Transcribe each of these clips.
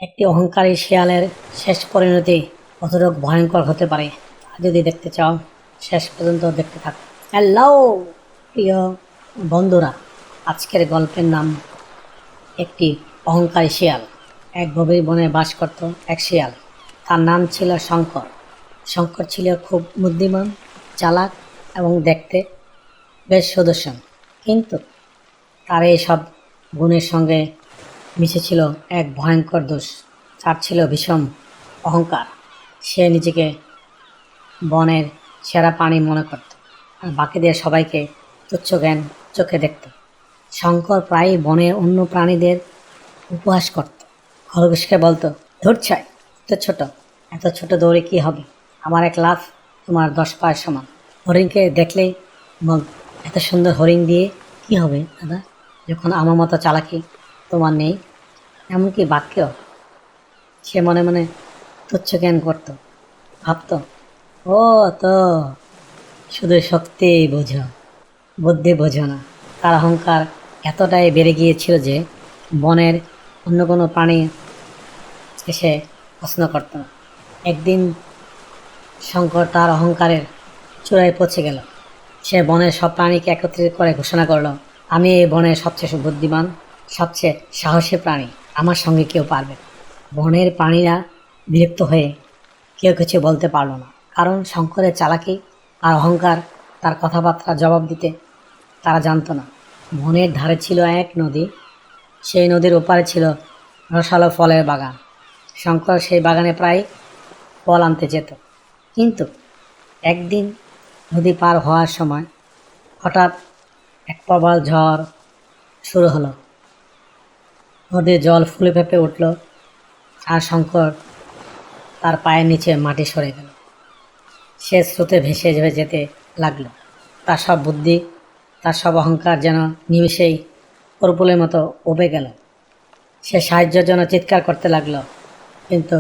একটি অহংকারী শিয়ালের শেষ পরিণতি কতটুকু ভয়ঙ্কর হতে পারে তা যদি দেখতে চাও শেষ পর্যন্ত দেখতে থাকো। হ্যালো প্রিয় বন্ধুরা, আজকের গল্পের নাম একটি অহংকারী শিয়াল। এক গভীর বনে বাস করত এক শিয়াল। তার নাম ছিল শঙ্কর। শঙ্কর ছিল খুব বুদ্ধিমান, চালাক এবং দেখতে বেশ সুদর্শন, কিন্তু তার এই সব গুণের সঙ্গে মিশেছিল এক ভয়ঙ্কর দোষ। তার ছিল ভীষণ অহংকার। সে নিজেকে বনের সেরা প্রাণী মনে করত আর বাকিদের সবাইকে তুচ্ছ জ্ঞান চোখে দেখত। শঙ্কর প্রায়ই বনের অন্য প্রাণীদের উপহাস করত। খরগোশকে বলতো, ধুর ছাই, এত ছোট দৌড়ে কি হবে, আমার এক লাফ তোমার 10 পায়ের সমান। হরিণকে দেখলেই বলত, এত সুন্দর হরিণ দিয়ে কি হবে দাদা, যখন আমার মতো চালাকি তোমার নেই। এমনকি বাক্যেও সে মনে মনে তুচ্ছ জ্ঞান করত, ভাবত, ও তো শুধু শক্তি বোঝো, বুদ্ধি বোঝো না। তার অহংকার এতটাই বেড়ে গিয়েছিল যে বনের অন্য কোনো প্রাণী এসে পছন্দ করত না। একদিন শঙ্কর তার অহংকারের চূড়ায় পৌঁছে গেল। সে বনের সব প্রাণীকে একত্রিত করে ঘোষণা করল, আমি এই বনের সবচেয়ে বুদ্ধিমান, সবচেয়ে সাহসী প্রাণী, আমার সঙ্গে কেউ পারবে না। বনের প্রাণীরা বিরক্ত হয়ে কেউ কিছু বলতে পারল না, কারণ শঙ্করের চালাকি আর অহংকার তার কথাবার্তা জবাব দিতে তারা জানতো না। বনের ধারে ছিল এক নদী। সেই নদীর ওপারে ছিল রসালো ফলের বাগান। শঙ্কর সেই বাগানে প্রায় ফল আনতে যেত, কিন্তু একদিন নদী পার হওয়ার সময় হঠাৎ এক প্রবল ঝড় শুরু হলো। নদীর জল ফুলে ফেঁপে উঠল আর শঙ্কর তার পায়ের নিচে মাটি সরে গেল। সে স্রোতে ভেসে যেতে লাগলো। তার সব বুদ্ধি, তার সব অহংকার যেন নিমেষেই কর্পূরের মতো উবে গেল। সে সাহায্যের জন্য চিৎকার করতে লাগলো, কিন্তু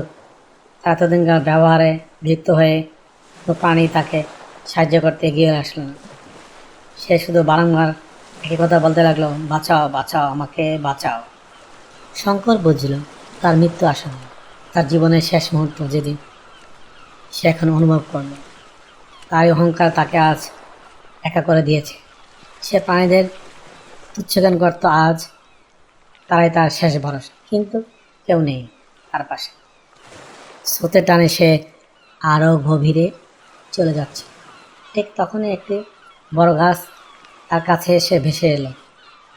এতদিনকার ব্যবহারে বিরক্ত হয়ে কোনো প্রাণী তাকে সাহায্য করতে এগিয়ে আসলো না। সে শুধু বারংবার একই কথা বলতে লাগলো, বাঁচাও বাঁচাও, আমাকে বাঁচাও। শঙ্কর বুঝল তার মৃত্যু আসন্ন। তার জীবনের শেষ মুহূর্ত যেদিন সে এখন অনুভব করল, তার অহংকার তাকে আজ একা করে দিয়েছে। সে প্রাণীদের তুচ্ছজ্ঞান করত, আজ তারাই তার শেষ ভরসা, কিন্তু কেউ নেই তার পাশে। স্রোতের টানে সে আরও গভীরে চলে যাচ্ছে। ঠিক তখনই একটি বড় গাছ তার কাছে এসে ভেসে এলো।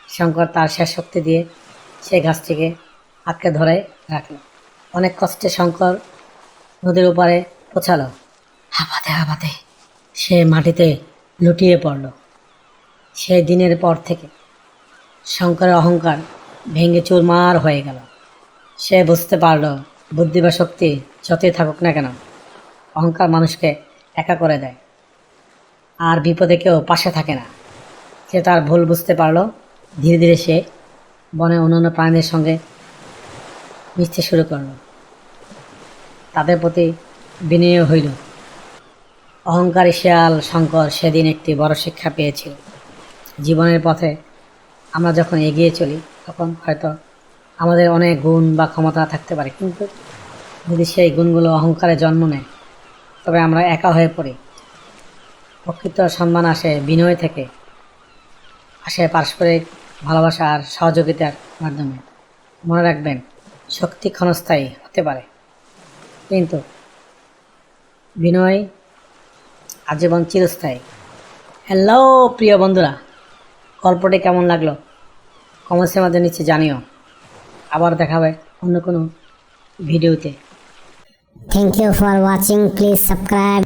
শঙ্কর তার শেষ শক্তি দিয়ে সেই গাছটিকে আঁকড়ে ধরে রাখল। অনেক কষ্টে শঙ্কর নদীর ওপারে পৌঁছালো। হাঁপাতে হাঁপাতে সে মাটিতে লুটিয়ে পড়ল। সেই দিনের পর থেকে শঙ্করের অহংকার ভেঙে চুরমার হয়ে গেল। সে বুঝতে পারল, বুদ্ধি বা শক্তি যতই থাকুক না কেন, অহংকার মানুষকে একা করে দেয় আর বিপদে কেউ পাশে থাকে না। সে তার ভুল বুঝতে পারল। ধীরে ধীরে সে বনে অন্যান্য প্রাণীদের সঙ্গে মিশতে শুরু করল। তাদের প্রতি বিনয়ী হইল। অহংকারী শিয়াল শঙ্কর সেদিন একটি বড় শিক্ষা পেয়েছিল। জীবনের পথে আমরা যখন এগিয়ে চলি, তখন হয়তো আমাদের অনেক গুণ বা ক্ষমতা থাকতে পারে, কিন্তু যদি সেই গুণগুলো অহংকারে জন্ম নেয়, তবে আমরা একা হয়ে পড়ি। প্রকৃত সম্মান আসে বিনয় থেকে, আসে পারস্পরিক ভালোবাসা আর সহযোগিতার মাধ্যমে। মনে রাখবেন, শক্তি ক্ষণস্থায়ী হতে পারে, কিন্তু বিনয় আজীবন চিরস্থায়ী। হ্যালো প্রিয় বন্ধুরা, গল্পটি কেমন লাগলো কমেন্টসের মধ্যে নিচে জানিও। আবার দেখা হবে অন্য কোনো ভিডিওতে। Thank you for watching. Please subscribe.